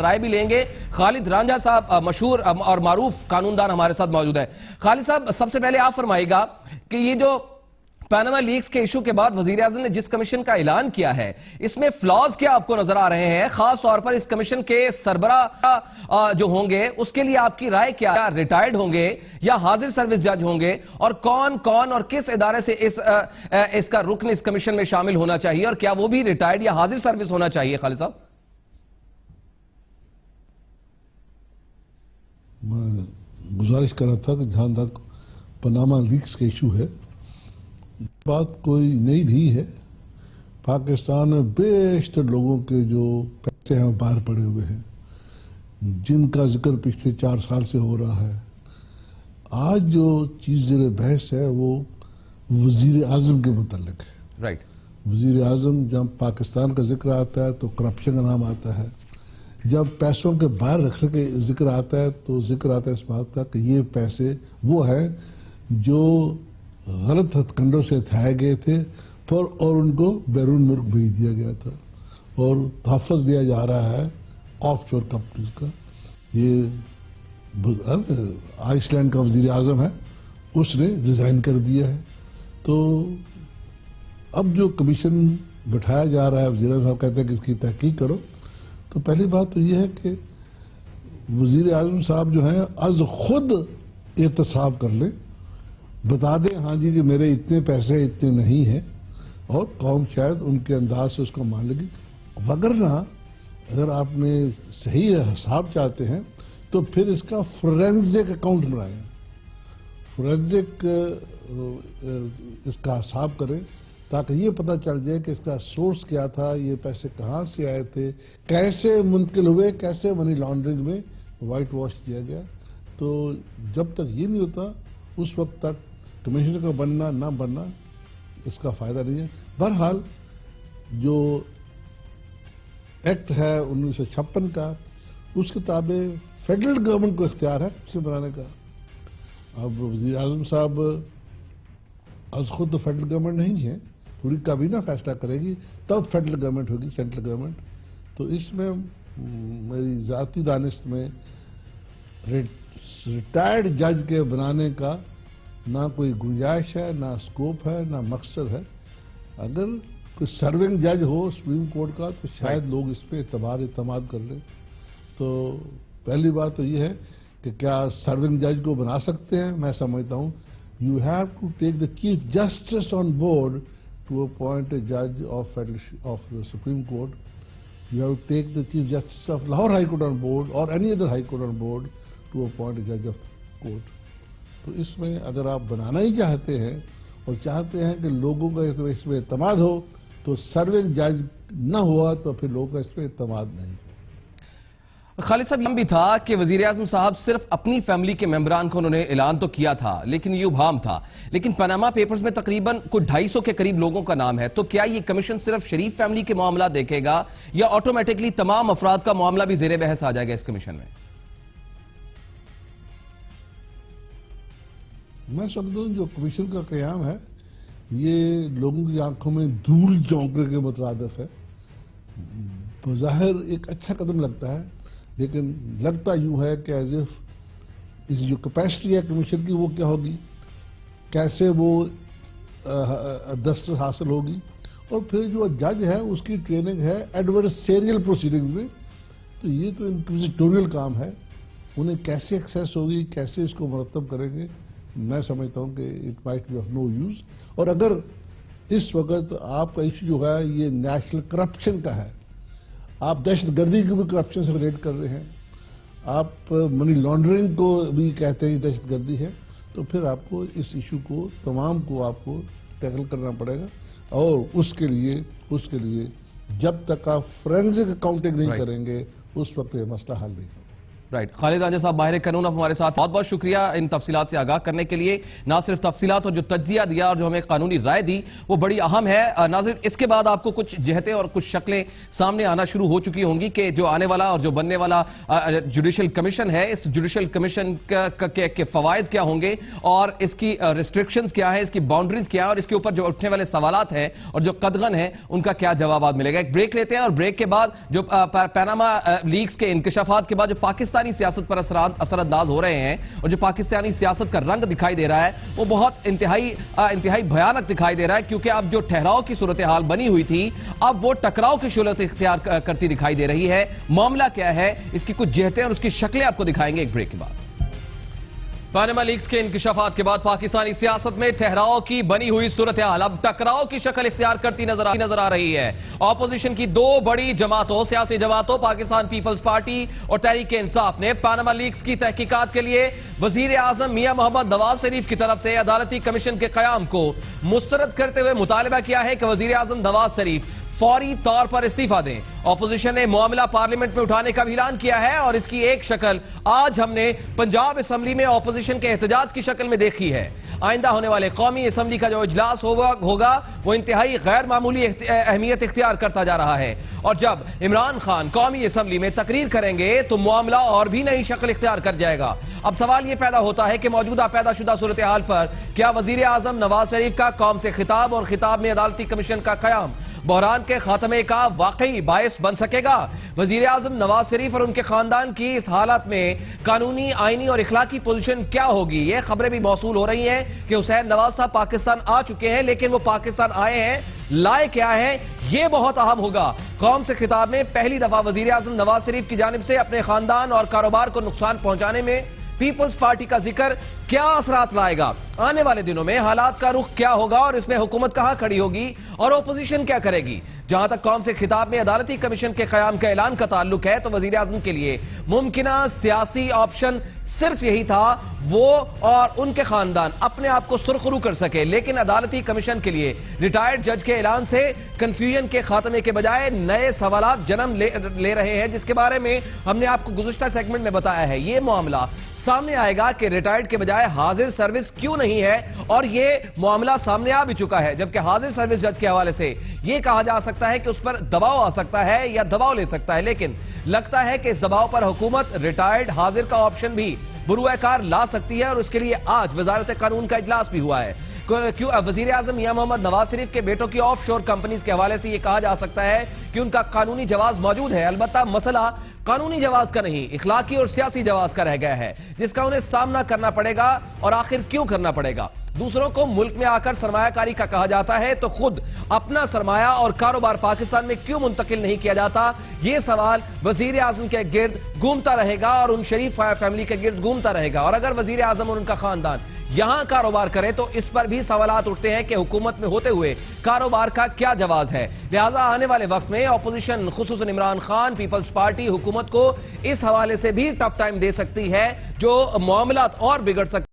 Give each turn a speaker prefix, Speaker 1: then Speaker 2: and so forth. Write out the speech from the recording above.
Speaker 1: رائے بھی لیں گے. خالد رانجھا صاحب مشہور اور معروف قانوندان ہمارے ساتھ موجود ہے. خالد صاحب, سب سے پہلے آپ فرمائے گا کہ یہ جو پاناما لیکس کے ایشو کے بعد وزیراعظم نے جس کمیشن کا اعلان کیا ہے, اس میں فلاز کیا آپ کو نظر آ رہے ہیں؟ خاص طور پر اس کمیشن کے سربراہ جو ہوں گے اس کے لیے آپ کی رائے کیا؟ ریٹائرڈ ہوں گے یا حاضر سروس جج ہوں گے, اور کون اور کس ادارے سے اس کا رکن اس کمیشن میں شامل ہونا چاہیے, اور کیا وہ بھی ریٹائرڈ یا حاضر سروس ہونا چاہیے؟ خالد صاحب,
Speaker 2: میں گزارش کر رہا تھا کہ جہاں تک پاناما لیکس کا ایشو ہے, بات کوئی نئی نہیں ہے. پاکستان میں بیشتر لوگوں کے جو پیسے ہیں باہر پڑے ہوئے ہیں, جن کا ذکر پچھلے 4 سال سے ہو رہا ہے. آج جو چیز زیر بحث ہے وہ وزیر اعظم کے متعلق ہے.
Speaker 1: رائٹ.
Speaker 2: وزیر اعظم جب پاکستان کا ذکر آتا ہے تو کرپشن کا نام آتا ہے, جب پیسوں کے باہر رکھنے کے ذکر آتا ہے تو ذکر آتا ہے اس بات کا کہ یہ پیسے وہ ہیں جو غلط ہتھ کنڈوں سے اٹھائے گئے تھے اور ان کو بیرون ملک بھیج دیا گیا تھا, اور تحفظ دیا جا رہا ہے آف شور کمپنیز کا. یہ آئس لینڈ کا وزیر اعظم ہے, اس نے ریزائن کر دیا ہے. تو اب جو کمیشن بٹھایا جا رہا ہے, وزیر اعظم صاحب کہتے ہیں کہ اس کی تحقیق کرو. تو پہلی بات تو یہ ہے کہ وزیر اعظم صاحب جو ہیں از خود احتساب کر لیں, بتا دیں ہاں جی کہ میرے اتنے پیسے اتنے نہیں ہیں, اور قوم شاید ان کے انداز سے اس کو مان لگی. وگرنہ اگر آپ نے صحیح حساب چاہتے ہیں تو پھر اس کا فورینزک اکاؤنٹ بنائیں, فورینزک اس کا حساب کریں, تاکہ یہ پتہ چل جائے کہ اس کا سورس کیا تھا, یہ پیسے کہاں سے آئے تھے, کیسے منتقل ہوئے, کیسے منی لانڈرنگ میں وائٹ واش کیا گیا. تو جب تک یہ نہیں ہوتا اس وقت تک کمیشن کا بننا نہ بننا اس کا فائدہ نہیں ہے. بہرحال جو ایکٹ ہے 1956 کا, اس کے تابع فیڈرل گورنمنٹ کو اختیار ہے کمیشن بنانے کا. اب وزیر اعظم صاحب از خود تو فیڈرل گورنمنٹ نہیں ہے, پوری کابینہ فیصلہ کرے گی تب فیڈرل گورنمنٹ ہوگی, سینٹرل گورنمنٹ. تو اس میں میری ذاتی دانست میں ریٹائرڈ جج کے بنانے کا نہ کوئی گنجائش ہے, نہ اسکوپ ہے, نہ مقصد ہے. اگر کوئی سرونگ جج ہو سپریم کورٹ کا تو شاید لوگ اس پہ اعتماد کر لیں. تو پہلی بات تو یہ ہے کہ کیا سرونگ جج کو بنا سکتے ہیں؟ میں سمجھتا ہوں you have to take the chief justice on board to appoint a جج of the supreme court. You have take the chief justice of Lahore high court on board اور any other high court on board to appoint a جج of court. تو اس میں اگر آپ بنانا ہی چاہتے ہیں اور چاہتے ہیں کہ لوگوں کا اس میں اعتماد ہو, تو سرونگ جج نہ ہوا تو پھر لوگوں کا اس پہ اعتماد نہیں.
Speaker 1: خالد صاحب, یہ بھی تھا کہ وزیر اعظم صاحب صرف اپنی فیملی کے ممبران کو انہوں نے اعلان تو کیا تھا, لیکن یہ ابہام تھا. لیکن پاناما پیپرز میں تقریباً کوئی 250 کے قریب لوگوں کا نام ہے. تو کیا یہ کمیشن صرف شریف فیملی کے معاملہ دیکھے گا, یا آٹومیٹکلی تمام افراد کا معاملہ بھی زیر بحث آ جائے گا اس کمیشن میں؟
Speaker 2: میں سمجھتا ہوں جو کمیشن کا قیام ہے یہ لوگوں کی آنکھوں میں دھول جھونکنے کے مترادف ہے. بظاہر ایک اچھا قدم لگتا ہے, لیکن لگتا یوں ہے کہ ایز اف اس جو کیپیسٹی ہے کمیشن کی وہ کیا ہوگی, کیسے وہ دسترس حاصل ہوگی, اور پھر جو جج ہے اس کی ٹریننگ ہے ایڈورسیریل پروسیڈنگز میں. تو یہ تو انکوزیٹوریل کام ہے, انہیں کیسے ایکسیس ہوگی, کیسے اس کو مرتب کریں گے. میں سمجھتا ہوں کہ it might be of no use. اور اگر اس وقت آپ کا ایشو جو ہے یہ نیشنل کرپشن کا ہے, آپ دہشت گردی کو بھی کرپشن سے ریلیٹ کر رہے ہیں, آپ منی لانڈرنگ کو بھی کہتے ہیں دہشت گردی ہے, تو پھر آپ کو اس ایشو کو تمام کو آپ کو ٹیکل کرنا پڑے گا. اور اس کے لیے جب تک آپ فورینزک اکاؤنٹنگ نہیں کریں گے اس وقت یہ مسئلہ حل نہیں ہوگا.
Speaker 1: رائٹ، خالد رانجھا صاحب باہر قانون اب ہمارے ساتھ، بہت بہت شکریہ ان تفصیلات سے آگاہ کرنے کے لیے. نہ صرف تفصیلات اور جو تجزیہ دیا اور جو ہمیں قانونی رائے دی وہ بڑی اہم ہے. ناظرین، اس کے بعد آپ کو کچھ جہتیں اور کچھ شکلیں سامنے آنا شروع ہو چکی ہوں گی کہ جو آنے والا اور جو بننے والا جوڈیشل کمیشن ہے، اس جوڈیشل کمیشن کے فوائد کیا ہوں گے اور اس کی ریسٹرکشنز کیا ہے، اس کی باؤنڈریز کیا ہے اور اس کے اوپر جو اٹھنے والے سوالات ہیں اور جو قدغن ہیں ان کا کیا جوابات ملے گا. ایک بریک لیتے ہیں اور بریک کے بعد جو پاناما لیکس کے انکشافات کے بعد جو پاکستانی سیاست پر اثر انداز ہو رہے ہیں اور جو پاکستانی سیاست کا رنگ دکھائی دے رہا ہے وہ بہت انتہائی بھیانک دکھائی دے رہا ہے، کیونکہ اب جو ٹھہراؤ کی صورتحال بنی ہوئی تھی اب وہ ٹکراؤ کی صورت اختیار کرتی دکھائی دے رہی ہے. معاملہ کیا ہے، اس کی کچھ جہتیں اور اس کی شکلیں آپ کو دکھائیں گے ایک بریک کے بعد. پاناما لیکس کے انکشافات کے بعد پاکستانی سیاست میں ٹھہراؤ کی بنی ہوئی صورتحال اب ٹکراؤ کی شکل اختیار کرتی نظر آ رہی ہے. اپوزیشن کی دو بڑی جماعتوں، سیاسی جماعتوں پاکستان پیپلز پارٹی اور تحریک انصاف نے پاناما لیکس کی تحقیقات کے لیے وزیر اعظم میاں محمد نواز شریف کی طرف سے عدالتی کمیشن کے قیام کو مسترد کرتے ہوئے مطالبہ کیا ہے کہ وزیر اعظم نواز شریف فوری طور پر استعفیٰ دیں. اپوزیشن نے معاملہ پارلیمنٹ میں اٹھانے کا بھی اعلان کیا ہے اور اس کی ایک شکل آج ہم نے پنجاب اسمبلی میں اپوزیشن کے احتجاج کی شکل میں دیکھی ہے. آئندہ ہونے والے قومی اسمبلی کا جو اجلاس ہوگا وہ انتہائی غیر معمولی اہمیت اختیار کرتا جا رہا ہے اور جب عمران خان قومی اسمبلی میں تقریر کریں گے تو معاملہ اور بھی نئی شکل اختیار کر جائے گا. اب سوال یہ پیدا ہوتا ہے کہ موجودہ پیدا شدہ صورتحال پر کیا وزیر اعظم نواز شریف کا قوم سے خطاب اور خطاب میں عدالتی کمیشن کا قیام بحران کے خاتمے کا واقعی باعث بن سکے گا؟ وزیر اعظم نواز شریف اور ان کے خاندان کی اس حالت میں قانونی، آئینی اور اخلاقی پوزیشن کیا ہوگی؟ یہ خبریں بھی موصول ہو رہی ہیں کہ حسین نواز صاحب پاکستان آ چکے ہیں، لیکن وہ پاکستان آئے ہیں لائے کیا ہیں یہ بہت اہم ہوگا. قوم سے خطاب میں پہلی دفعہ وزیر اعظم نواز شریف کی جانب سے اپنے خاندان اور کاروبار کو نقصان پہنچانے میں پیپلز پارٹی کا ذکر کیا اثرات لائے گا؟ آنے والے دنوں میں حالات کا رخ کیا ہوگا اور اس میں حکومت کہاں کھڑی ہوگی اور اپوزیشن کیا کرے گی؟ جہاں تک قوم سے خطاب میں عدالتی کمیشن کے قیام کا اعلان کا تعلق ہے تو وزیر اعظم کے لیے ممکنہ سیاسی آپشن صرف یہی تھا وہ اور ان کے خاندان اپنے آپ کو سرخرو کر سکے، لیکن عدالتی کمیشن کے لیے ریٹائرڈ جج کے اعلان سے کنفیوژن کے خاتمے کے بجائے نئے سوالات جنم لے رہے ہیں، جس کے بارے میں ہم نے آپ کو گزشتہ سیگمنٹ میں بتایا ہے. یہ معاملہ سامنے آئے گا کہ ریٹائرڈ کے بجائے حاضر سروس کیوں نہیں ہے اور یہ معاملہ سامنے آ بھی چکا ہے، جبکہ حاضر سروس جج کے حوالے سے یہ کہا جا سکتا ہے کہ اس پر دباؤ آ سکتا ہے یا دباؤ لے سکتا ہے، لیکن لگتا ہے کہ اس دباؤ پر حکومت ریٹائرڈ حاضر کا آپشن بھی بروئے کار لا سکتی ہے اور اس کے لیے آج وزارت قانون کا اجلاس بھی ہوا ہے. وزیر اعظم میاں محمد نواز شریف کے بیٹوں کی آف شور کمپنیز کے حوالے سے یہ کہا جا سکتا ہے کہ ان کا قانونی جواز موجود ہے، البتہ مسئلہ قانونی جواز کا نہیں، اخلاقی اور سیاسی جواز کا رہ گیا ہے، جس کا انہیں سامنا کرنا پڑے گا. اور آخر کیوں کرنا پڑے گا؟ دوسروں کو ملک میں آ کر سرمایہ کاری کا کہا جاتا ہے تو خود اپنا سرمایہ اور کاروبار پاکستان میں کیوں منتقل نہیں کیا جاتا؟ یہ سوال وزیر اعظم کے گرد گھومتا رہے گا اور ان شریف فیملی کے گرد گھومتا رہے گا. اور اگر وزیر اعظم اور ان کا خاندان یہاں کاروبار کرے تو اس پر بھی سوالات اٹھتے ہیں کہ حکومت میں ہوتے ہوئے کاروبار کا کیا جواز ہے. لہٰذا آنے والے وقت میں اپوزیشن خصوصاً عمران خان پیپلز پارٹی حکومت کو اس حوالے سے بھی ٹف ٹائم دے سکتی ہے، جو معاملات اور بگڑ سکتے